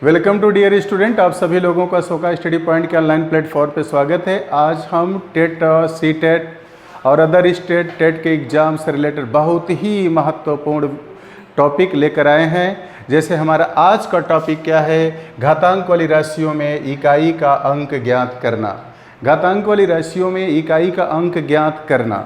Welcome to dear student. आप सभी लोगों का सोका स्टडी पॉइंट के ऑनलाइन प्लेटफॉर्म पे स्वागत है। आज हम टेट, सी टेट और अदर स्टेट टेट के एग्ज़ाम से रिलेटेड बहुत ही महत्वपूर्ण टॉपिक लेकर आए हैं। जैसे हमारा आज का टॉपिक क्या है, घातांक वाली राशियों में इकाई का अंक ज्ञात करना। घातांक वाली राशियों में इकाई का अंक ज्ञात करना।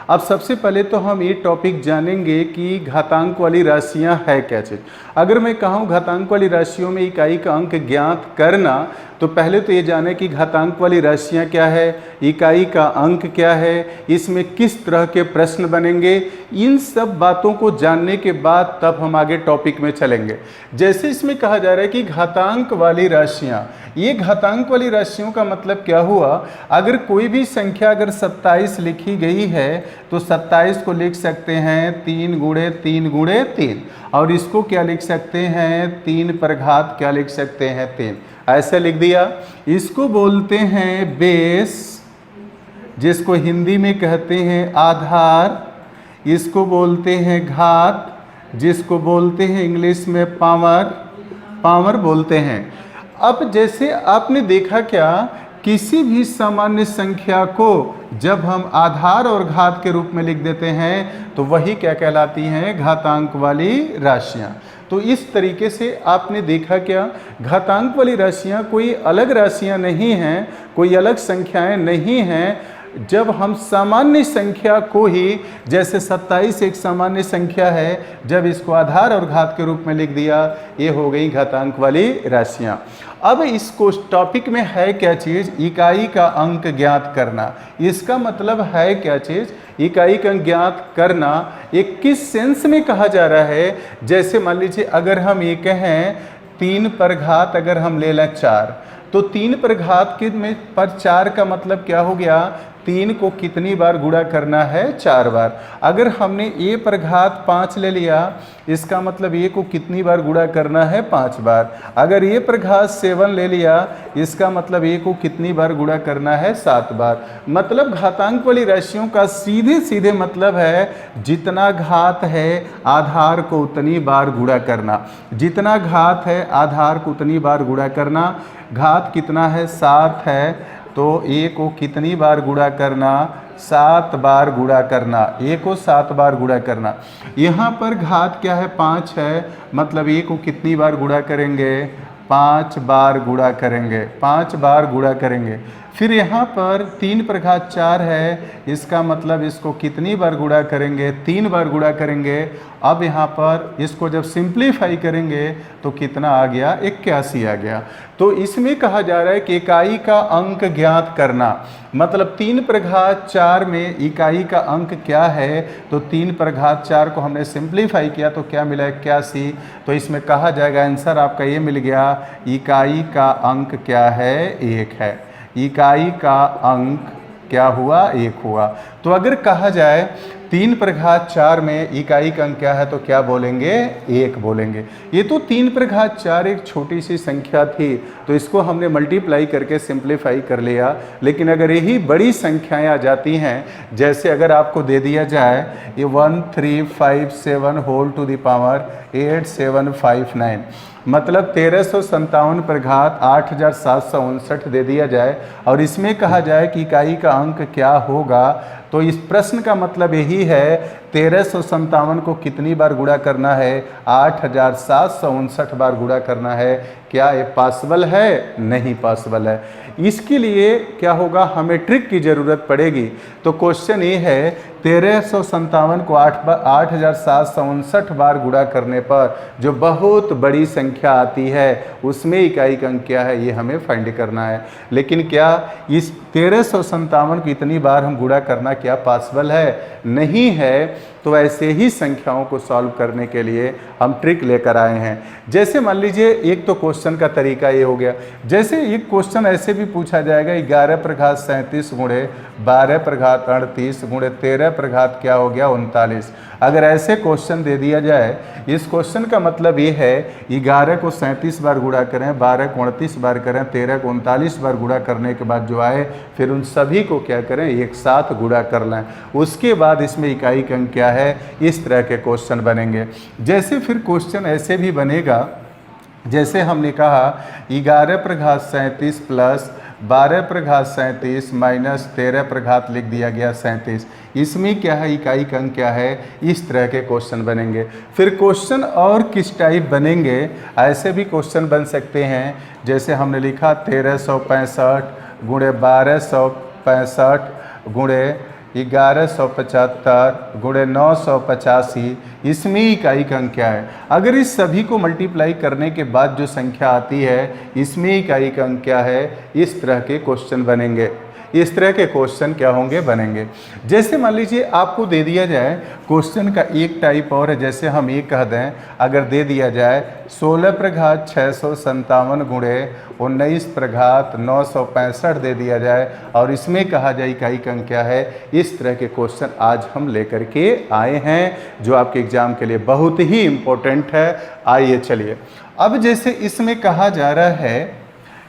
अब सबसे पहले तो हम ये टॉपिक जानेंगे कि घातांक वाली राशियां है क्या चीज़। अगर मैं कहूँ घातांक वाली राशियों में इकाई का अंक ज्ञात करना, तो पहले तो ये जाने कि घातांक वाली राशियां क्या है, इकाई का अंक क्या है, इसमें किस तरह के प्रश्न बनेंगे। इन सब बातों को जानने के बाद तब हम आगे टॉपिक में चलेंगे। जैसे इसमें कहा जा रहा है कि घातांक वाली राशियां, ये घातांक वाली राशियों का मतलब क्या हुआ, अगर कोई भी संख्या अगर 27 लिखी गई है तो 27 को लिख सकते हैं 3 गुणे 3 गुणे 3, और इसको क्या लिख सकते हैं 3 पर घात क्या लिख सकते हैं 3, ऐसे लिख दिया। इसको बोलते हैं बेस, जिसको हिंदी में कहते हैं आधार। इसको बोलते हैं घात, जिसको बोलते हैं इंग्लिश में पावर बोलते हैं। अब जैसे आपने देखा क्या, किसी भी सामान्य संख्या को जब हम आधार और घात के रूप में लिख देते हैं तो वही क्या कहलाती हैं, घातांक वाली राशियां। तो इस तरीके से आपने देखा क्या, घातांक वाली राशियां कोई अलग राशियां नहीं हैं, कोई अलग संख्याएं नहीं हैं। जब हम सामान्य संख्या को ही, जैसे 27 एक सामान्य संख्या है, जब इसको आधार और घात के रूप में लिख दिया, ये हो गई घातांक वाली राशियां। अब इसको टॉपिक में है क्या चीज़, इकाई का अंक ज्ञात करना। इसका मतलब है क्या चीज़, इकाई का अंक ज्ञात करना। एक किस सेंस में कहा जा रहा है, जैसे मान लीजिए अगर हम ये कहें 3 पर घात अगर हम ले लें 4, तो 3 पर घात के में पर 4 का मतलब क्या हो गया, 3 को कितनी बार गुणा करना है, 4 बार। अगर हमने a पर घात 5 ले लिया, इसका मतलब a को कितनी बार गुणा करना है, 5 बार। अगर a पर घात 7 ले लिया, इसका मतलब a को कितनी बार गुणा करना है, 7 बार। मतलब घातांक वाली राशियों का सीधे सीधे मतलब है, जितना घात है आधार को उतनी बार गुणा करना। जितना घात है आधार को उतनी बार गुणा करना। घात कितना है, 7 है, तो a को कितनी बार गुणा करना, 7 बार गुणा करना। a को 7 बार गुणा करना। यहाँ पर घात क्या है, 5 है, मतलब a को कितनी बार गुणा करेंगे, 5 बार गुणा करेंगे, 5 बार गुणा करेंगे। फिर यहाँ पर 3 पर घात 4 है, इसका मतलब इसको कितनी बार गुणा करेंगे, 3 बार गुणा करेंगे। अब यहाँ पर इसको जब सिंप्लीफाई करेंगे तो कितना आ गया, 81 आ गया। तो इसमें कहा जा रहा है कि इकाई का अंक ज्ञात करना, मतलब 3 पर घात 4 में इकाई का अंक क्या है, तो 3 पर घात 4 को हमने सिंप्लीफाई किया तो क्या मिला, 81। तो इसमें कहा जाएगा आंसर आपका ये मिल गया, इकाई का अंक क्या है, 1 है। इकाई का अंक क्या हुआ, 1 हुआ। तो अगर कहा जाए 3 पर घात 4 में इकाई का अंक क्या है, तो क्या बोलेंगे, 1 बोलेंगे। ये तो 3 पर घात 4 एक छोटी सी संख्या थी, तो इसको हमने मल्टीप्लाई करके सिंप्लीफाई कर लिया। लेकिन अगर यही बड़ी संख्याएं आ जाती हैं, जैसे अगर आपको दे दिया जाए ये 1357 होल टू द पावर 8759, मतलब 1357 पर घात 8759 दे दिया जाए, और इसमें कहा जाए कि इकाई का अंक क्या होगा, तो इस प्रश्न का मतलब यही है 1357 को कितनी बार गुणा करना है, 8759 बार गुणा करना है। क्या ये पॉसिबल है, नहीं पॉसिबल है। इसके लिए क्या होगा, हमें ट्रिक की ज़रूरत पड़ेगी। तो क्वेश्चन ये है, 1357 को 8759 बार गुणा करने पर जो बहुत बड़ी संख्या आती है उसमें इकाई का अंक क्या है, ये हमें फाइंड करना है। लेकिन क्या इस 1357 को इतनी बार हम गुणा करना क्या पॉसिबल है, नहीं है। तो ऐसे ही संख्याओं को सॉल्व करने के लिए हम ट्रिक लेकर आए हैं। जैसे मान लीजिए एक तो क्वेश्चन का तरीका ये हो गया, जैसे एक क्वेश्चन ऐसे भी पूछा जाएगा 11 पर घात 37 गुणे 12 पर घात 38 गुणे 13 पर घात क्या हो गया, 39। अगर ऐसे क्वेश्चन दे दिया जाए, इस क्वेश्चन का मतलब ये है 11 को 37 बार गुणा करें, 12 को 38 बार करें, 13 को 39 बार गुणा करने के बाद जो आए फिर उन सभी को क्या करें, एक साथ गुणा कर लें। उसके बाद इसमें इकाई का अंक क्या है, इस तरह के क्वेश्चन बनेंगे। जैसे फिर क्वेश्चन ऐसे भी बनेगा जैसे हमने कहा 11 पर घात 37 प्लस 12 पर घात 37 माइनस 13 पर घात लिख दिया गया 37। इसमें क्या है, इकाई का अंक क्या है, इस तरह के क्वेश्चन बनेंगे। फिर क्वेश्चन और किस टाइप बनेंगे, ऐसे भी क्वेश्चन बन सकते हैं। जैसे हमने लिखा 1365 गुणे 1265 गुणे 1175 गुणे 985, इसमें इकाई का अंक क्या है। अगर इस सभी को मल्टीप्लाई करने के बाद जो संख्या आती है, इसमें इकाई का अंक क्या है, इस तरह के क्वेश्चन बनेंगे। इस तरह के क्वेश्चन क्या होंगे, बनेंगे। जैसे मान लीजिए आपको दे दिया जाए क्वेश्चन का एक टाइप और है, जैसे हम ये कह दें, अगर दे दिया जाए 16 पर घात 657 गुणे 19 पर घात 965 दे दिया जाए और इसमें कहा जाए इकाई का अंक क्या है, इस तरह के क्वेश्चन आज हम लेकर के आए हैं जो आपके एग्जाम के लिए बहुत ही इम्पोर्टेंट है। आइए चलिए, अब जैसे इसमें कहा जा रहा है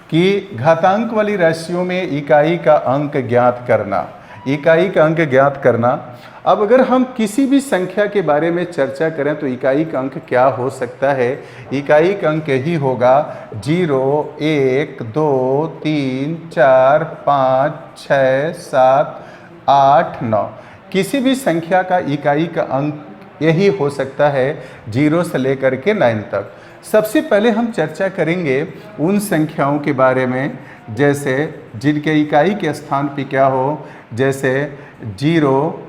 कि घातांक वाली राशियों में इकाई का अंक ज्ञात करना, इकाई का अंक ज्ञात करना। अब अगर हम किसी भी संख्या के बारे में चर्चा करें तो इकाई का अंक क्या हो सकता है, इकाई का अंक यही होगा 0, 1, 2, 3, 4, 5, 6, 7, 8, 9। किसी भी संख्या का इकाई का अंक यही हो सकता है 0 से लेकर के 9 तक। सबसे पहले हम चर्चा करेंगे उन संख्याओं के बारे में जैसे जिनके इकाई के स्थान पे क्या हो, जैसे 0,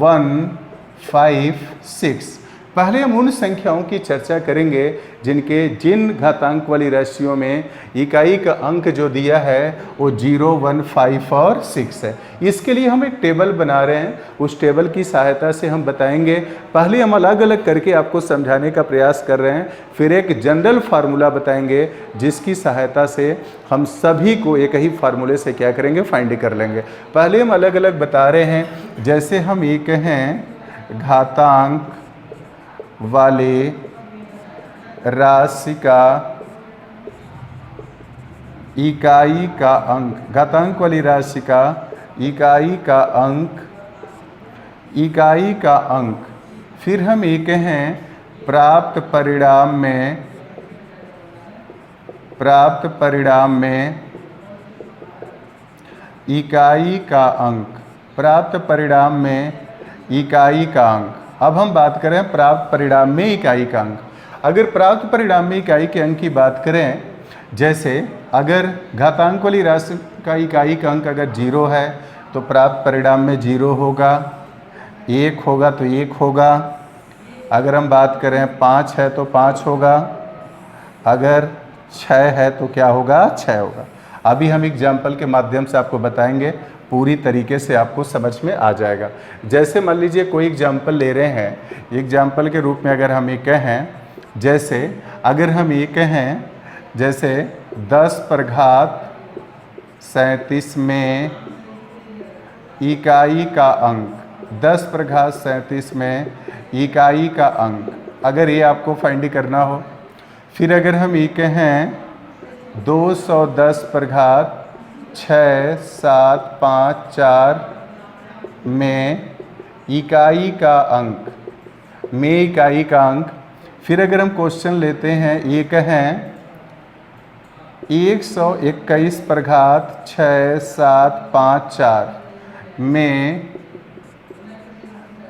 1, 5, 6। पहले हम उन संख्याओं की चर्चा करेंगे जिन घातांक वाली राशियों में इकाई का अंक जो दिया है वो 0, 1, 5 और 6 है। इसके लिए हम एक टेबल बना रहे हैं, उस टेबल की सहायता से हम बताएंगे। पहले हम अलग अलग करके आपको समझाने का प्रयास कर रहे हैं, फिर एक जनरल फार्मूला बताएंगे जिसकी सहायता से हम सभी को एक ही फार्मूले से क्या करेंगे, फाइंड कर लेंगे। पहले हम अलग अलग बता रहे हैं, जैसे हम ये कहें घातांक वाले राशि का इकाई का अंक, घातांक वाली राशि का इकाई का अंक, इकाई का अंक। फिर हम ये कहें प्राप्त परिणाम में इकाई का अंक, प्राप्त परिणाम में इकाई का अंक। अब हम बात करें प्राप्त परिणाम में इकाई का अंक। अगर प्राप्त परिणाम में इकाई के अंक की बात करें, जैसे अगर घातांक वाली राशि का इकाई का अंक अगर 0 है तो प्राप्त परिणाम में 0 होगा, 1 होगा तो 1 होगा। अगर हम बात करें 5 है तो 5 होगा, अगर 6 है तो क्या होगा, 6 होगा। अभी हम एग्जाम्पल के माध्यम से आपको बताएंगे, पूरी तरीके से आपको समझ में आ जाएगा। जैसे मान लीजिए कोई एग्जाम्पल ले रहे हैं, एग्जाम्पल के रूप में अगर हम ये कहें, जैसे अगर हम ये कहें जैसे 10 पर घात 37 में इकाई का अंक, 10 पर घात 37 में इकाई का अंक, अगर ये आपको फाइंड करना हो। फिर अगर हम ये कहें 210 पर घात 6, 7, 5, 4 में इकाई का अंक, में इकाई का अंक। फिर अगर हम क्वेश्चन लेते हैं, ये कहें 121 पर घात 6, 7, 5, 4 में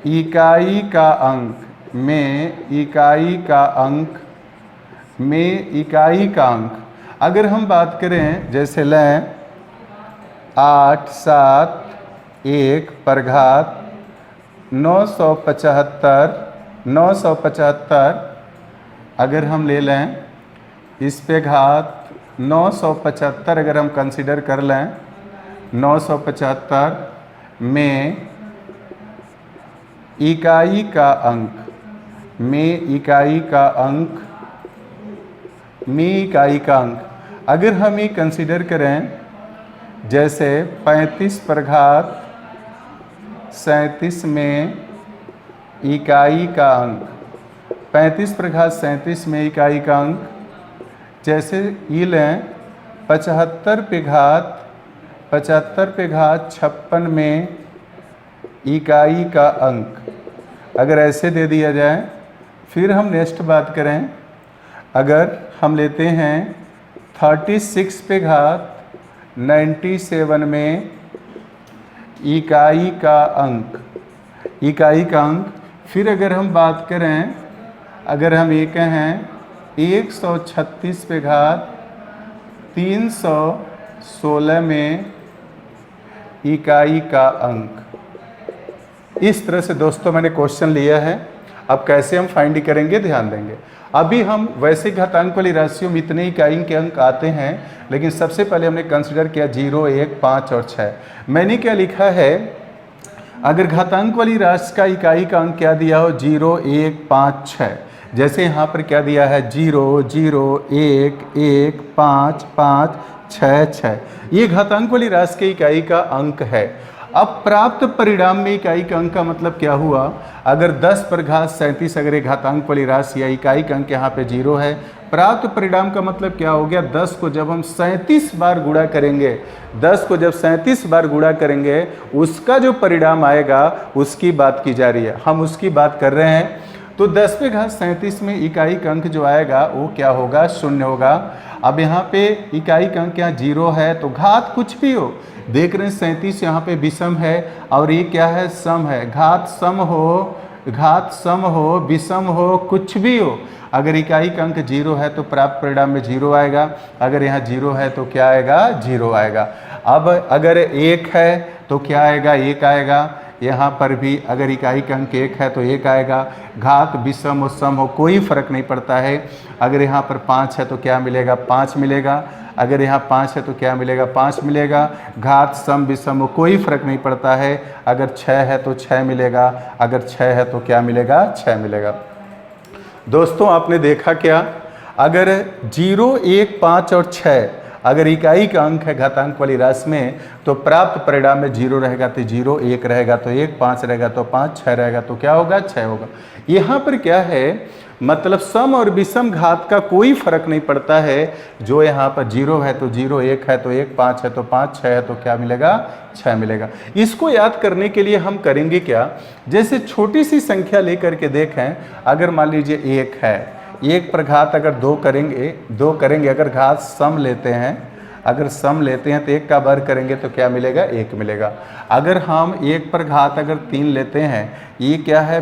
इकाई का अंक, में इकाई का अंक, में इकाई का अंक। अगर हम बात करें, जैसे लें 8, 7, 1 पर घात 975, अगर हम ले लें इस पे घात 975, अगर हम कंसीडर कर लें 975 में इकाई का अंक, में इकाई का अंक, में इकाई का अंक। अगर हम ये कंसीडर करें, जैसे 35 पर घात 37 में इकाई का अंक, 35 पर घात 37 में इकाई का अंक। जैसे ये लें 75 पे घात 56 में इकाई का अंक, अगर ऐसे दे दिया जाए। फिर हम नेक्स्ट बात करें, अगर हम लेते हैं 36 पे घात 97 में इकाई का अंक, फिर अगर हम बात करें, अगर हम ये कहें 136 पे घात 316 में इकाई का अंक। इस तरह से दोस्तों मैंने क्वेश्चन लिया है। अब कैसे हम फाइंड करेंगे, ध्यान देंगे। अभी हम वैसे घातांक वाली राशियों में इतने इकाई के अंक आते हैं, लेकिन सबसे पहले हमने कंसिडर किया 0, 1, 5 और 6। मैंने क्या लिखा है, अगर घातांक वाली राशि का इकाई का अंक क्या दिया हो, 0, 1, 5, 6। जैसे यहाँ पर क्या दिया है, 0, 0, 1, 1, 5, 5, 6, 6। ये घातांक वाली राशि के इकाई का अंक है। अब प्राप्त परिणाम में इकाई का अंक का मतलब क्या हुआ, अगर 10 पर घात 37 अगर एक घातांक वाली राशि या इकाई का अंक यहाँ पे 0 है, प्राप्त परिणाम का मतलब क्या हो गया, 10 को जब हम 37 बार गुणा करेंगे, 10 को जब 37 बार गुणा करेंगे, उसका जो परिणाम आएगा उसकी बात की जा रही है, हम उसकी बात कर रहे हैं। तो 10 पे घात 37 में इकाई का अंक जो आएगा वो क्या होगा, 0 होगा। अब यहाँ पे इकाई का अंक यहाँ 0 है, तो घात कुछ भी हो, देख रहे हैं 37 यहाँ पे विषम है और ये क्या है, सम है। घात सम हो, विषम हो, कुछ भी हो, अगर इकाई का अंक 0 है तो प्राप्त परिणाम में 0 आएगा। अगर यहाँ 0 है तो क्या आएगा, 0 आएगा। अब अगर 1 है तो क्या आएगा, 1 आएगा। यहाँ पर भी अगर इकाई का अंक 1 है तो 1 आएगा। घात विषम हो, सम हो, कोई फर्क नहीं पड़ता है। अगर यहाँ पर 5 है तो क्या मिलेगा, 5 मिलेगा। अगर यहाँ 5 है तो क्या मिलेगा, 5 मिलेगा। घात सम विषम हो, कोई फर्क नहीं पड़ता है। अगर 6 है तो 6 मिलेगा। अगर 6 है तो क्या मिलेगा, 6 मिलेगा। दोस्तों आपने देखा क्या, अगर 0, 1, 5 और 6 अगर इकाई का अंक है घातांक वाली राशि में, तो प्राप्त परिणाम में 0 रहेगा तो 0, 1 रहेगा तो 1, 5 रहेगा तो 5, 6 रहेगा तो क्या होगा, 6 होगा। यहाँ पर क्या है, मतलब सम और विषम घात का कोई फर्क नहीं पड़ता है। जो यहाँ पर 0 है तो 0, 1 है तो 1, 5 है तो 5, 6 है तो क्या मिलेगा, 6 मिलेगा। इसको याद करने के लिए हम करेंगे क्या, जैसे छोटी सी संख्या लेकर के देखें। अगर मान लीजिए 1 है, 1 पर घात अगर 2 करेंगे, अगर घात सम लेते हैं, अगर सम लेते हैं तो 1 का वर्ग करेंगे तो क्या मिलेगा, 1 मिलेगा। अगर हम 1 पर घात अगर 3 लेते हैं, ये क्या है,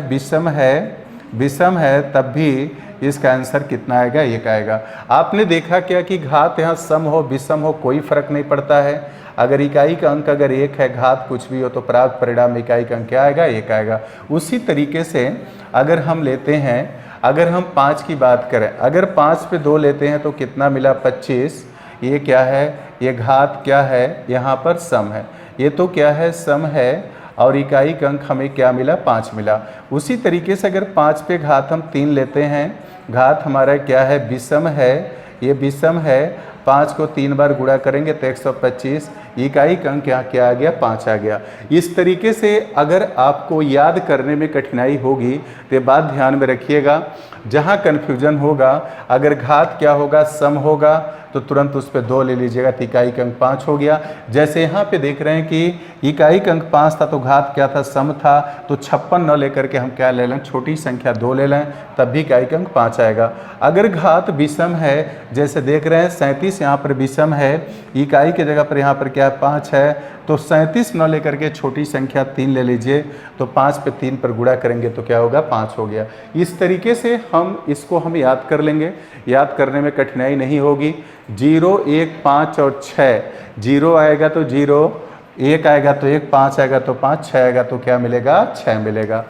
विषम है, तब भी इसका आंसर कितना आएगा, 1 आएगा। आपने देखा क्या कि घात यहाँ सम हो विषम हो कोई फर्क नहीं पड़ता है। अगर इकाई का अंक अगर 1 है, घात कुछ भी हो, तो प्राप्त परिणाम इकाई का अंक क्या आएगा, 1 आएगा। उसी तरीके से अगर हम लेते हैं, अगर हम 5 की बात करें, अगर 5 पे 2 लेते हैं तो कितना मिला, 25। ये क्या है, ये घात क्या है, यहाँ पर सम है, ये तो क्या है, सम है, और इकाई का अंक हमें क्या मिला, 5 मिला। उसी तरीके से अगर 5 पे घात हम 3 लेते हैं, घात हमारा क्या है, विषम है, ये विषम है, 5 को 3 बार गुणा करेंगे तो 125, इकाई का अंक यहाँ क्या आ गया, 5 आ गया। इस तरीके से अगर आपको याद करने में कठिनाई होगी तो ये बात ध्यान में रखिएगा। जहाँ कन्फ्यूजन होगा, अगर घात क्या होगा, सम होगा, तो तुरंत उस पर 2 ले लीजिएगा तो इकाई का अंक 5 हो गया। जैसे यहाँ पे देख रहे हैं कि इकाई का अंक 5 था तो घात क्या था, सम था, तो 56 न लेकर के हम क्या ले लें, छोटी संख्या 2 ले लें, तब भी इकाई का अंक 5 आएगा। अगर घात विषम है, जैसे देख रहे हैं 37 यहाँ पर विषम है, इकाई की जगह पर यहाँ पर क्या 5 है, तो 37 न लेकर के छोटी संख्या 3 ले लीजिए, तो 5 पे 3 पर गुणा करेंगे तो क्या होगा, 5 हो गया। इस तरीके से हम याद कर लेंगे, याद करने में कठिनाई नहीं होगी। 0, 1, 5 और 6, 0 आएगा तो 0, 1 आएगा तो 1, 5 आएगा तो 5, 6 आएगा तो क्या मिलेगा, 6 मिलेगा।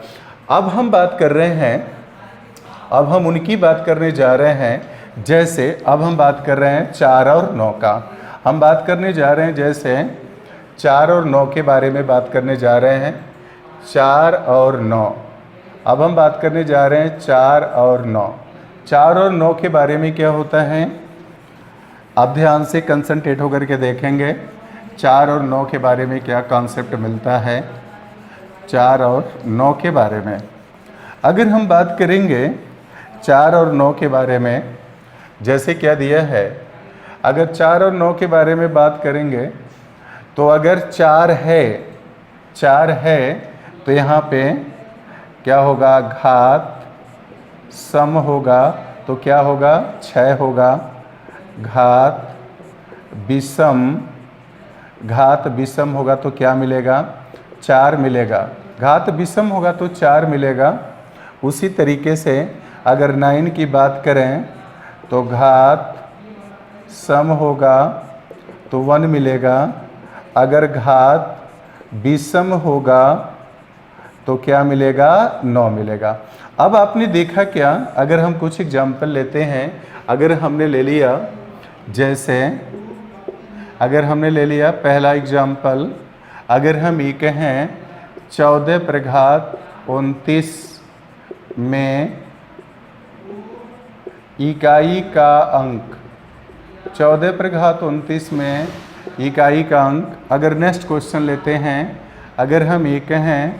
अब हम बात कर रहे हैं, अब हम उनकी बात करने जा रहे हैं, जैसे अब हम बात कर रहे हैं 4 और 9 का। हम बात करने जा रहे हैं जैसे 4 और 9 के बारे में बात करने जा रहे हैं। 4 और 9, अब हम बात करने जा रहे हैं 4 और 9। 4 और 9 के बारे में क्या होता है, अब ध्यान से कंसंट्रेट होकर के देखेंगे 4 और 9 के बारे में क्या कॉन्सेप्ट मिलता है। 4 और 9 के बारे में अगर हम बात करेंगे 4 और 9 के बारे में, जैसे क्या दिया है, अगर 4 और 9 के बारे में बात करेंगे तो अगर 4 है तो यहाँ पे क्या होगा, घात सम होगा, तो क्या होगा 6 होगा। घात विषम होगा तो क्या मिलेगा 4 मिलेगा। घात विषम होगा तो 4 मिलेगा। उसी तरीके से अगर 9 की बात करें तो घात सम होगा तो 1 मिलेगा। अगर घात विषम होगा तो क्या मिलेगा 9 मिलेगा। अब आपने देखा क्या, अगर हम कुछ एग्जाम्पल लेते हैं, अगर हमने ले लिया जैसे अगर हमने ले लिया पहला एग्जाम्पल, अगर हम ये कहें 14 पर घात 29 में इकाई का अंक, 14 पर घात 29 में इकाई का अंक। अगर नेक्स्ट क्वेश्चन लेते हैं, अगर हम ये कहें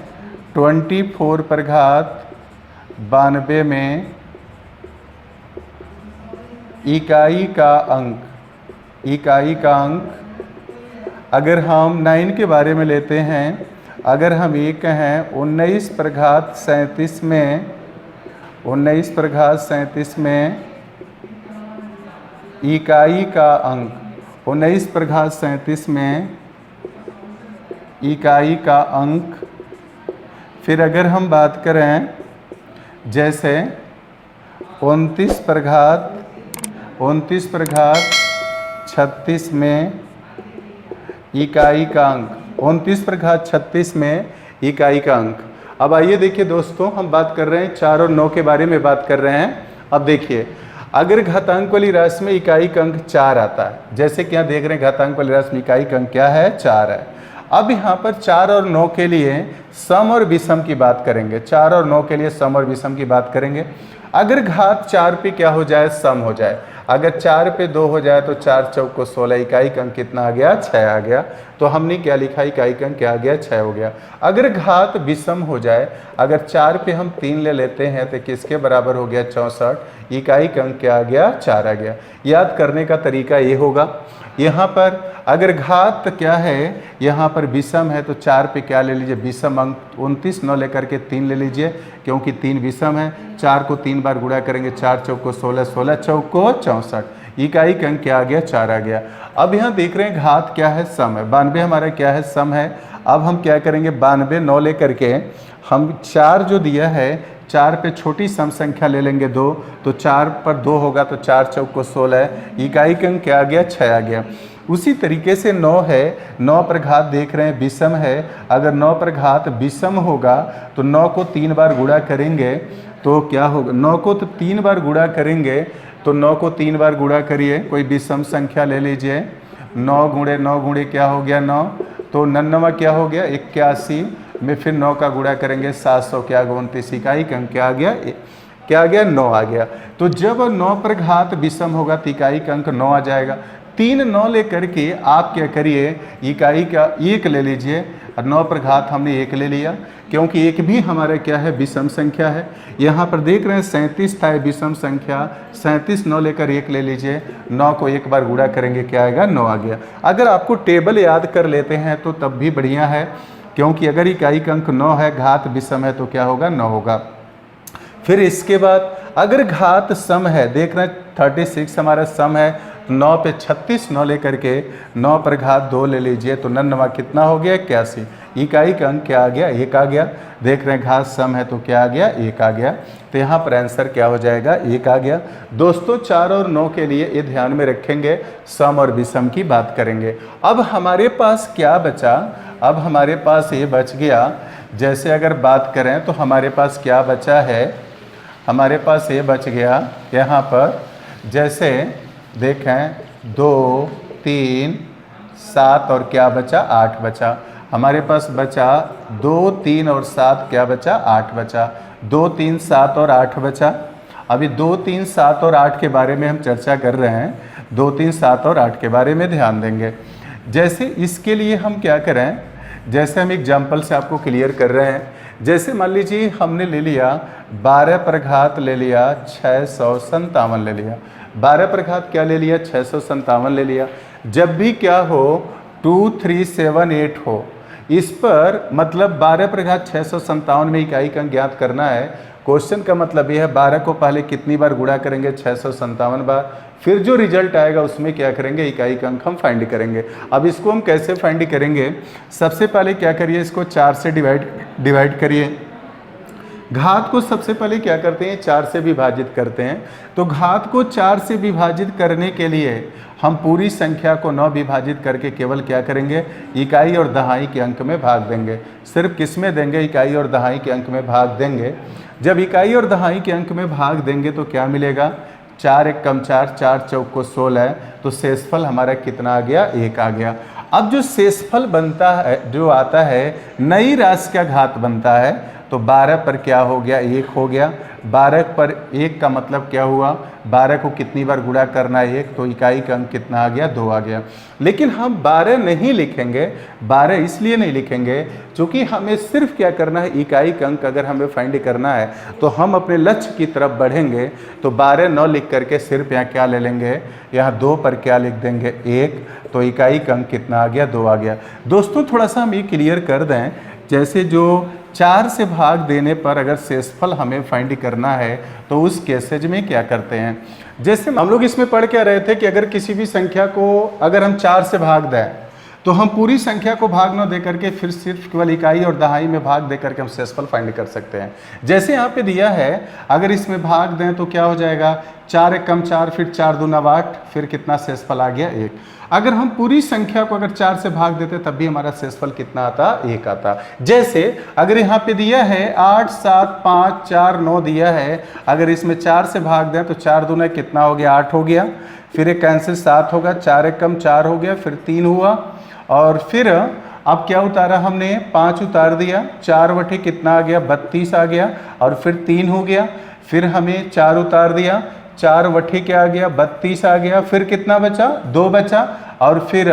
24 पर घात 92 में इकाई का अंक, अगर हम 9 के बारे में लेते हैं, अगर हम ये कहें 19 पर घात 37 में, 19 पर घात 37 में इकाई का अंक, 19 पर घात 37 में इकाई का अंक। फिर अगर हम बात करें जैसे 29 पर घात 36 में इकाई का अंक, 29 पर घात 36 में इकाई का अंक। अब आइए देखिए दोस्तों, हम बात कर रहे हैं 4 और 9 के बारे में बात कर रहे हैं। अब देखिए, अगर घातांक वाली राशि में इकाई का अंक 4 आता है, जैसे कि यहाँ देख रहे हैं घातांक वाली राशि में इकाई का अंक क्या है 4 है। अब यहाँ पर 4 और 9 के लिए सम और विषम की बात करेंगे, 4 और 9 के लिए सम और विषम की बात करेंगे। अगर घात 4 पे क्या हो जाए सम हो जाए, अगर 4 पे 2 हो जाए तो 4 चौक को 16, इकाई का अंक कितना आ गया 6 आ गया। तो हमने क्या लिखा, इकाई का अंक क्या आ गया 6 हो गया। अगर घात विषम हो जाए, अगर 4 पे हम 3 ले लेते हैं तो किसके बराबर हो गया 64, इकाई का अंक क्या आ गया 4 आ गया। याद करने का तरीका ये होगा, यहाँ पर अगर घात क्या है, यहाँ पर विषम है तो 4 पे क्या ले लीजिए विषम अंक, 29 9 लेकर के 3 ले लीजिए, क्योंकि 3 विषम है। 4 को 3 बार गुणा करेंगे, 4 चौक को 16, 16 चौक को 64, इकाई का अंक क्या आ गया 4 आ गया। अब यहाँ देख रहे हैं घात क्या है सम है, 92 हमारा क्या है सम है। अब हम क्या करेंगे 92 9 लेकर के हम 4 जो दिया है, 4 पे छोटी सम संख्या ले लेंगे 2, तो 4 पर 2 होगा तो 4 चौक को 16, इकाई का अंक क्या आ गया 6 आ गया। उसी तरीके से 9 है, 9 पर घात देख रहे हैं विषम है। अगर 9 पर घात विषम होगा तो 9 को 3 बार गुणा करेंगे तो क्या होगा, 9 को तो 3 बार गुणा करेंगे तो 9 को 3 बार गुणा करिए, कोई विषम संख्या ले लीजिए। 9 गुणे क्या हो गया 9, तो 99 क्या हो गया 81 में, फिर 9 का गुणा करेंगे 700 क्या 29, इकाई का अंक क्या आ गया 9 आ गया। तो जब 9 पर घात विषम होगा तो इकाई का अंक 9 आ जाएगा। 3 9 लेकर के आप क्या करिए इकाई का 1 ले लीजिए, और 9 पर घात हमने 1 ले लिया, क्योंकि 1 भी हमारा क्या है विषम संख्या है। यहाँ पर देख रहे हैं 37 था विषम संख्या, 37 9 लेकर 1 ले लीजिए, 9 को 1 बार गुणा करेंगे क्या आएगा 9 आ गया। अगर आपको टेबल याद कर लेते हैं तो तब भी बढ़िया है, क्योंकि अगर इकाई का अंक 9 है, घात विषम है तो क्या होगा 9 होगा। फिर इसके बाद अगर घात सम है, देख रहे हैं 36 हमारा सम है, 9 पे 36 9 लेकर के 9 पर घात 2 ले लीजिए तो 99 कितना हो गया 81, इकाई का अंक क्या आ गया 1 आ गया। देख रहे हैं घात सम है तो क्या आ गया 1 आ गया। तो यहाँ पर आंसर क्या हो जाएगा 1 आ गया। दोस्तों 4 और 9 के लिए ये ध्यान में रखेंगे, सम और विषम की बात करेंगे। अब हमारे पास क्या बचा, अब हमारे पास ये बच गया, जैसे अगर बात करें तो हमारे पास क्या बचा है, हमारे पास ये बच गया यहाँ पर, जैसे देखें 2 3 7 और क्या बचा 8 बचा। हमारे पास बचा 2 3 और 7 क्या बचा 8 बचा, 2 3 7 और 8 बचा। अभी 2 3 7 और 8 के बारे में हम चर्चा कर रहे हैं, 2 3 7 और 8 के बारे में ध्यान देंगे। जैसे इसके लिए हम क्या करें, जैसे हम एग्जाम्पल से आपको क्लियर कर रहे हैं। जैसे मान लीजिए हमने ले लिया 12 पर घात ले लिया 657 ले लिया, 12 पर घात क्या ले लिया 657 ले लिया। जब भी क्या हो 2 3 7 8 हो, इस पर मतलब 12 पर घात 657 में इकाई का अंक ज्ञात करना है। क्वेश्चन का मतलब यह है 12 को पहले कितनी बार गुणा करेंगे, 657 बार, फिर जो रिजल्ट आएगा उसमें क्या करेंगे, इकाई का अंक हम फाइंड करेंगे। अब इसको हम कैसे फाइंड करेंगे, सबसे पहले क्या करिए, इसको 4 से डिवाइड करिए। घात को सबसे पहले क्या करते हैं, 4 से विभाजित करते हैं। तो घात को 4 से विभाजित करने के लिए हम पूरी संख्या को 9 विभाजित करके केवल क्या करेंगे, इकाई और दहाई के अंक में भाग देंगे। सिर्फ किस में देंगे, इकाई और दहाई के अंक में भाग देंगे। जब इकाई और दहाई के अंक में भाग देंगे तो क्या मिलेगा, 4 एक कम 4, 4 चौक को 16, तो शेषफल हमारा कितना आ गया, 1 आ गया। अब जो शेषफल बनता है, जो आता है, नई राशि का घात बनता है, तो 12 पर क्या हो गया, 1 हो गया। 12 पर 1 का मतलब क्या हुआ, 12 को कितनी बार गुणा करना है, 1, तो इकाई का अंक कितना आ गया, 2 आ गया। लेकिन हम 12 नहीं लिखेंगे, 12 इसलिए नहीं लिखेंगे क्योंकि हमें सिर्फ क्या करना है, इकाई का अंक अगर हमें फाइंड करना है तो हम अपने लक्ष्य की तरफ बढ़ेंगे। तो 12 न लिख करके सिर्फ यहाँ क्या ले लेंगे, यहाँ 2 पर क्या लिख देंगे, 1, तो इकाई का अंक कितना आ गया, 2 आ गया। दोस्तों थोड़ा सा हम ये क्लियर कर दें, जैसे जो 4 से भाग देने पर अगर शेषफल हमें फाइंड करना है तो उस केसेज में क्या करते हैं, जैसे हम लोग इसमें पढ़ क्या रहे थे कि अगर किसी भी संख्या को अगर हम 4 से भाग दें तो हम पूरी संख्या को भाग न दे करके फिर सिर्फ केवल इकाई और दहाई में भाग दे करके हम शेषफल फाइंड कर सकते हैं। जैसे यहाँ पे दिया है, अगर इसमें भाग दें तो क्या हो जाएगा, 4 एक कम 4, फिर 4 दूना 8, फिर कितना शेषफल आ गया, 1। अगर हम पूरी संख्या को अगर 4 से भाग देते तब भी हमारा शेषफल कितना आता, 1 आता। जैसे अगर यहाँ पे दिया है 8 7 5 4 9 दिया है, अगर इसमें 4 से भाग दें तो 4 दूना कितना हो गया, 8 हो गया, फिर एक कैंसिल 7 होगा, 4 एक कम 4 हो गया, फिर 3 हुआ, और फिर अब क्या उतारा हमने, 5 उतार दिया, 4 बटे कितना आ गया, 32 आ गया, और फिर 3 हो गया, फिर हमें 4 उतार दिया, 4 बटे क्या आ गया, 32 आ गया, फिर कितना बचा, 2 बचा, और फिर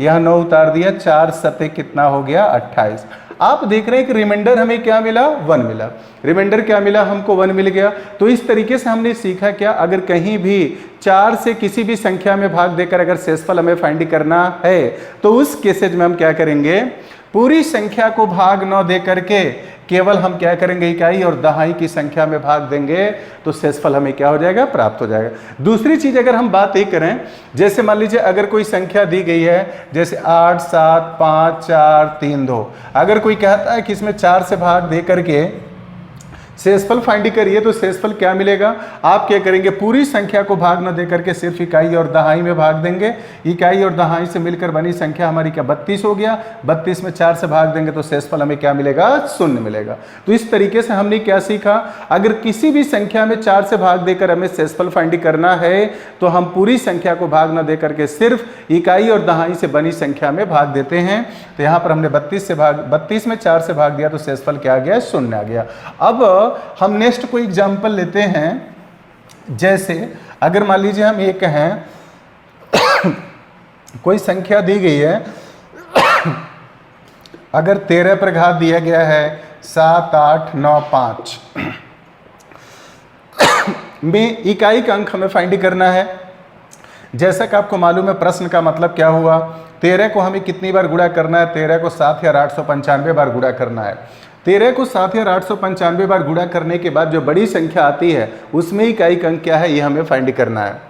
यह 9 उतार दिया, 4 सते कितना हो गया, 28। आप देख रहे हैं कि रिमाइंडर हमें क्या मिला, 1 मिला। रिमाइंडर क्या मिला, हमको 1 मिल गया। तो इस तरीके से हमने सीखा क्या, अगर कहीं भी 4 से किसी भी संख्या में भाग देकर अगर शेषफल हमें फाइंड करना है तो उस केसेज में हम क्या करेंगे, पूरी संख्या को भाग न दे करके केवल हम क्या करेंगे, इकाई और दहाई की संख्या में भाग देंगे, तो शेषफल हमें क्या हो जाएगा, प्राप्त हो जाएगा। दूसरी चीज अगर हम बात ये करें, जैसे मान लीजिए अगर कोई संख्या दी गई है, जैसे 8 7 5 4 3 2, अगर कोई कहता है कि इसमें 4 से भाग दे करके शेषफल फाइंड करिए, तो शेषफल क्या मिलेगा, आप क्या करेंगे, पूरी संख्या को भाग न दे करके सिर्फ इकाई और दहाई में भाग देंगे। इकाई और दहाई से मिलकर बनी संख्या हमारी क्या, 32 हो गया। 32 में 4 से भाग देंगे तो शेषफल हमें क्या मिलेगा, 0 मिलेगा। तो इस तरीके से हमने क्या सीखा, अगर किसी भी संख्या में 4 से भाग देकर हमें शेषफल फाइंड करना है तो हम पूरी संख्या को भाग न दे करके सिर्फ इकाई और दहाई से बनी संख्या में भाग देते हैं। तो यहाँ पर हमने 32 में 4 से भाग दिया तो शेषफल क्या आ गया, 0 आ गया। अब हम नेक्स्ट कोई एग्जांपल लेते हैं, जैसे अगर मान लीजिए हम ये कहें कोई संख्या दी गई है, अगर 13 पर घात दिया गया है 7 8 9 5 में इकाई का अंक हमें फाइंड करना है। जैसा कि आपको मालूम है प्रश्न का मतलब क्या हुआ, 13 को हमें कितनी बार गुणा करना है, 13 को 7,895 बार गुणा करना है। 13 को 7,895 बार गुणा करने के बाद जो बड़ी संख्या आती है उसमें इकाई का अंक क्या है, ये हमें फाइंड करना है।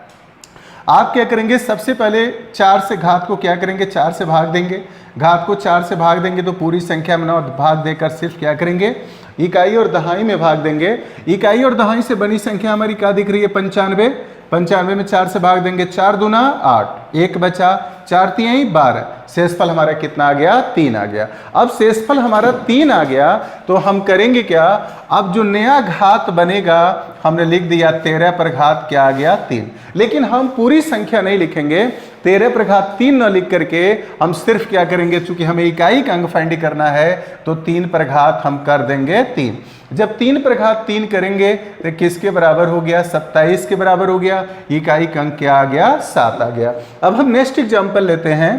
आप क्या करेंगे, सबसे पहले 4 से घात को क्या करेंगे, 4 से भाग देंगे। घात को 4 से भाग देंगे तो पूरी संख्या में 9 भाग देकर सिर्फ क्या करेंगे, इकाई और दहाई में भाग देंगे। इकाई और दहाई से बनी संख्या हमारी क्या दिख रही है, 95। 95 में 4 से भाग देंगे, 4 दूना 8, 1 बचा, 4 तिहाई 12, शेषफल हमारा कितना आ गया, 3 आ गया। अब शेषफल हमारा 3 आ गया तो हम करेंगे क्या, अब जो नया घात बनेगा हमने लिख दिया 13 पर घात क्या आ गया, 3। लेकिन हम पूरी संख्या नहीं लिखेंगे, 13 पर घात 3 न लिख करके हम सिर्फ क्या करेंगे, चूंकि हमें इकाई का अंक फाइंड करना है तो 3 पर घात हम कर देंगे 3। जब 3 पर घात 3 करेंगे तो किसके बराबर हो गया, 27 के बराबर हो गया। इकाई का अंक क्या आ गया, 7 आ गया। अब हम नेक्स्ट एग्जांपल लेते हैं।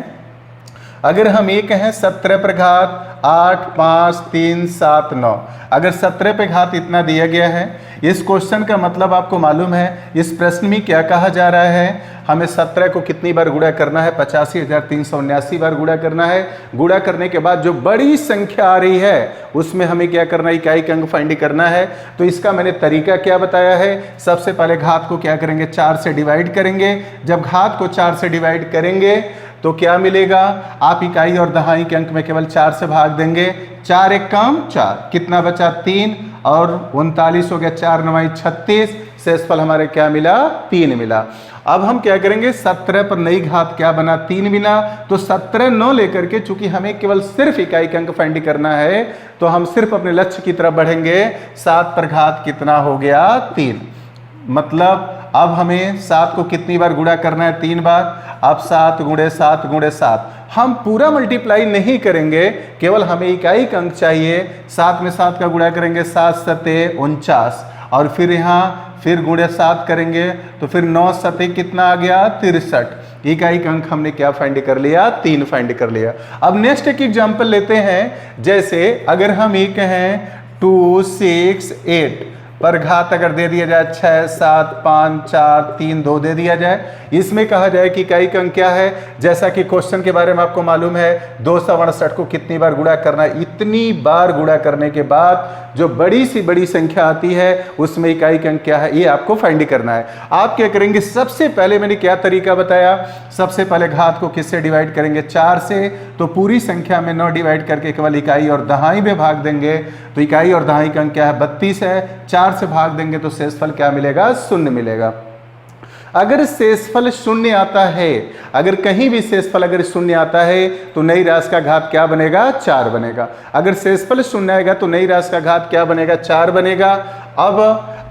अगर हम ये कहें 17 पर घात 8, 5, 3, 7, 9, अगर 17 पे घात इतना दिया गया है, इस क्वेश्चन का मतलब आपको मालूम है इस प्रश्न में क्या कहा जा रहा है, हमें 17 को कितनी बार गुणा करना है, 85,379 बार गुणा करना है। गुणा करने के बाद जो बड़ी संख्या आ रही है उसमें हमें क्या करना है, इकाई का अंक फाइंड करना है। तो इसका मैंने तरीका क्या बताया है, सबसे पहले घात को क्या करेंगे, 4 से डिवाइड करेंगे। जब घात को 4 से डिवाइड करेंगे तो क्या मिलेगा, आप इकाई और दहाई के अंक में केवल 4 से भाग देंगे। 4 एक काम 4, कितना बचा 3 और 39 हो गया, 4 9 36, शेषफल हमारे क्या मिला, 3 मिला। अब हम क्या करेंगे, 17 पर नई घात क्या बना, 3 मिला। तो 17 9 लेकर के, चूंकि हमें केवल सिर्फ इकाई का अंक फाइंड करना है तो हम सिर्फ अपने लक्ष्य की तरफ बढ़ेंगे। 7 पर घात कितना हो गया, 3। मतलब अब हमें 7 को कितनी बार गुणा करना है, 3 बार। अब 7 गुणे 7 गुणे 7, हम पूरा मल्टीप्लाई नहीं करेंगे, केवल हमें इकाई का अंक चाहिए। 7 में 7 का गुणा करेंगे, 7 सते 49, और फिर यहाँ फिर गुणे 7 करेंगे तो फिर 9 सते कितना आ गया, 63। इकाई का अंक हमने क्या फाइंड कर लिया, 3 फाइंड कर लिया। अब नेक्स्ट एक एग्जाम्पल लेते हैं। जैसे अगर हम ये कहें 2, 6, 8 पर घात अगर दे दिया जाए 6, 7, 5, 4, 3, 2 दे दिया जाए, इसमें कहा जाए कि इकाई का अंक क्या है। जैसा कि क्वेश्चन के बारे में आपको मालूम है 268 को कितनी बार गुणा करना है। इतनी बार गुणा करने के बाद जो बड़ी सी बड़ी संख्या आती है उसमें इकाई का अंक क्या है, ये आपको फाइंड करना है। आप क्या करेंगे, सबसे पहले मैंने क्या तरीका बताया, सबसे पहले घात को किससे डिवाइड करेंगे, 4 से। तो पूरी संख्या में 9 डिवाइड करके केवल इकाई और दहाई में भाग देंगे। तो इकाई और दहाई का अंक क्या है, 32 है। 4 से भाग देंगे तो शेषफल क्या मिलेगा, 0 मिलेगा। अगर शेषफल 0 आता है, अगर कहीं भी शेषफल अगर 0 आता है तो नई राशि का घात क्या बनेगा, 4 बनेगा। अगर शेषफल 0 आएगा तो नई राशि का घात क्या बनेगा, 4 बनेगा। अब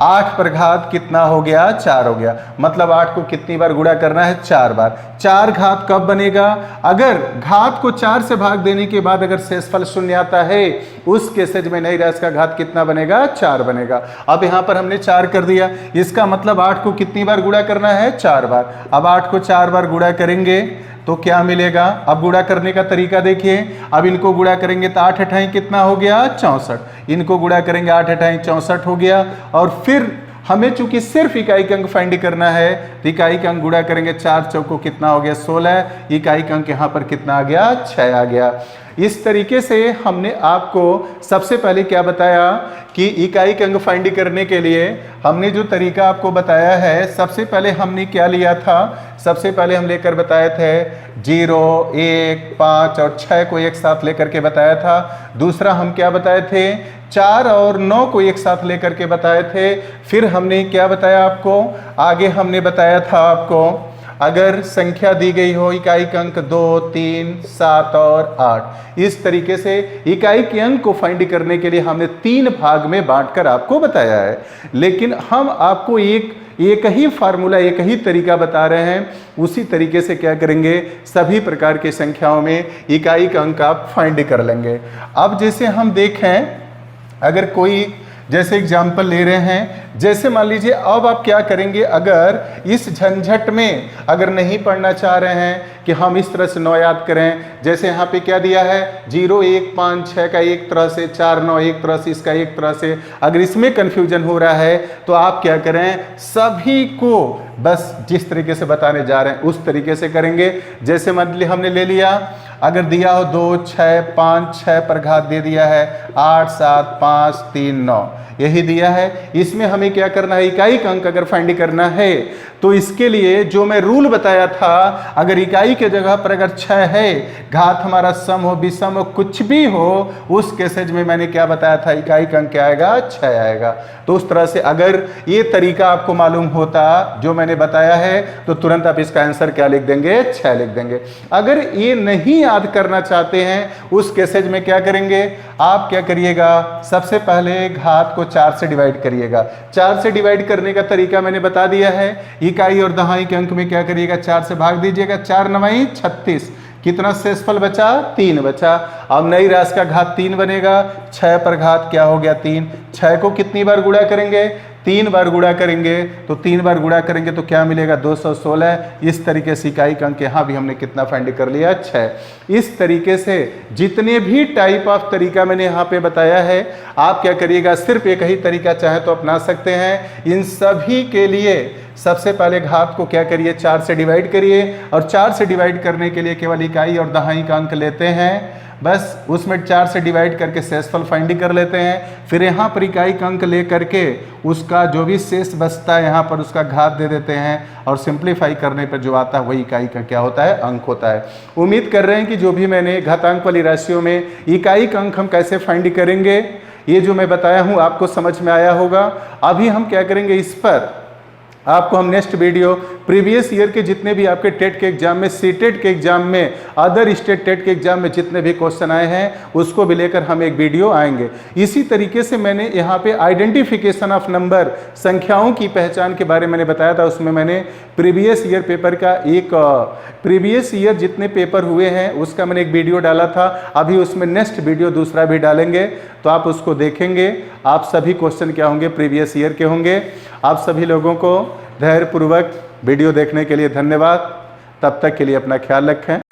8 पर घात कितना हो गया, 4 हो गया। मतलब 8 को कितनी बार गुणा करना है, 4 बार। 4 घात कब बनेगा, अगर घात को 4 से भाग देने के बाद अगर शेषफल 0 आता है, उस केसेज में नई राशि का घात कितना बनेगा, 4 बनेगा। अब यहां पर हमने 4 कर दिया, इसका मतलब 8 को कितनी बार गुणा करना है, 4 बार। अब 8 को 4 बार गुणा करेंगे तो क्या मिलेगा। अब गुणा करने का तरीका देखिए, अब इनको गुणा करेंगे तो 8 अठाई कितना हो गया, 64। इनको गुणा करेंगे 8 अठाई 64 हो गया। और फिर हमें चूंकि सिर्फ इकाई का अंक फाइंड करना है तो इकाई का अंक गुणा करेंगे, 4 चौको कितना हो गया, 16। इकाई का अंक यहाँ पर कितना आ गया, 6 आ गया। इस तरीके से हमने आपको सबसे पहले क्या बताया कि इकाई का अंक फाइंड करने के लिए हमने जो तरीका आपको बताया है, सबसे पहले हमने क्या लिया था, सबसे पहले हम लेकर बताए थे 0, 1, 5 और 6 को एक साथ लेकर के बताया था। दूसरा हम क्या बताए थे, 4 और 9 को एक साथ लेकर के बताए थे। फिर हमने क्या बताया आपको, आगे हमने बताया था आपको अगर संख्या दी गई हो इकाई का अंक 2, 3, 7 और 8, इस तरीके से इकाई के अंक को फाइंड करने के लिए हमने 3 भाग में बांटकर आपको बताया है। लेकिन हम आपको एक ही फार्मूला, एक ही तरीका बता रहे हैं, उसी तरीके से क्या करेंगे, सभी प्रकार की संख्याओं में इकाई का अंक आप फाइंड कर लेंगे। अब जैसे हम देखें, अगर कोई जैसे एग्जाम्पल ले रहे हैं, जैसे मान लीजिए अब आप क्या करेंगे, अगर इस झंझट में अगर नहीं पढ़ना चाह रहे हैं कि हम इस तरह से 9 याद करें, जैसे यहाँ पे क्या दिया है 0, 1, 5, 6 का एक तरह से, 4, 9 एक तरह से, इसका एक तरह से, अगर इसमें कन्फ्यूजन हो रहा है तो आप क्या करें, सभी को बस जिस तरीके से बताने जा रहे हैं उस तरीके से करेंगे। जैसे मान लीजिए हमने ले लिया, अगर दिया हो 2, 6, 5, 6 पर घात दे दिया है 8, 7, 5, 3, 9, यही दिया है। इसमें हमें क्या करना है, इकाई का अंक अगर फाइंड करना है तो इसके लिए जो मैं रूल बताया था, अगर इकाई के जगह पर अगर 6 है, घात हमारा सम हो विषम हो कुछ भी हो, उस केसेज में मैंने क्या बताया था, इकाई का अंक क्या आएगा, 6 आएगा। तो उस तरह से अगर ये तरीका आपको मालूम होता जो मैंने बताया है तो तुरंत आप इसका आंसर क्या लिख देंगे, 6 लिख देंगे। अगर ये नहीं याद करना चाहते हैं उस केसेज में क्या करेंगे, आप क्या करिएगा, सबसे पहले घात को 4 से डिवाइड करिएगा। 4 से डिवाइड करने का तरीका मैंने बता दिया है। इकाई और दहाई के अंक में क्या करिएगा, 4 से भाग दीजिएगा, 4 9 36, कितना शेषफल बचा? 3 बचा। अब नई राशि का घात 3 बनेगा, 6 पर घात क्या हो गया? 3। 6 को कितनी बार गुणा करेंगे? 3 बार गुणा करेंगे। तो 3 बार गुणा करेंगे तो क्या मिलेगा? 216। इस तरीके से इकाई का अंक यहाँ भी हमने कितना फाइंड कर लिया? 6। इस तरीके से जितने भी टाइप ऑफ तरीका मैंने यहाँ पे बताया है, आप क्या करिएगा, सिर्फ एक ही तरीका चाहे तो अपना सकते हैं। इन सभी के लिए सबसे पहले घात को क्या करिए? 4 से डिवाइड करिए, और 4 से डिवाइड करने के लिए केवल इकाई और दहाई का अंक लेते हैं, बस उसमें 4 से डिवाइड करके शेषफल फाइंड कर लेते हैं। फिर यहाँ पर इकाई का अंक ले करके उसका जो भी शेष बचता है यहाँ पर उसका घात दे देते हैं, और सिंप्लीफाई करने पर जो आता है वही इकाई का क्या होता है? अंक होता है। उम्मीद कर रहे हैं कि जो भी मैंने घातांक वाली राशियों में इकाई का अंक हम कैसे फाइंड करेंगे, ये जो मैं बताया हूँ आपको समझ में आया होगा। अभी हम क्या करेंगे, इस पर आपको हम नेक्स्ट वीडियो प्रीवियस ईयर के जितने भी आपके टेट के एग्जाम में, सीटेट के एग्जाम में, अदर स्टेट टेट के एग्जाम में जितने भी क्वेश्चन आए हैं उसको भी लेकर हम एक वीडियो आएंगे। इसी तरीके से मैंने यहाँ पे आइडेंटिफिकेशन ऑफ नंबर, संख्याओं की पहचान के बारे में मैंने बताया था। उसमें मैंने प्रीवियस ईयर पेपर का प्रीवियस ईयर जितने पेपर हुए हैं उसका मैंने एक वीडियो डाला था। अभी उसमें नेक्स्ट वीडियो दूसरा भी डालेंगे, तो आप उसको देखेंगे। आप सभी क्वेश्चन क्या होंगे? प्रीवियस ईयर के होंगे। आप सभी लोगों को धैर्यपूर्वक वीडियो देखने के लिए धन्यवाद। तब तक के लिए अपना ख्याल रखें।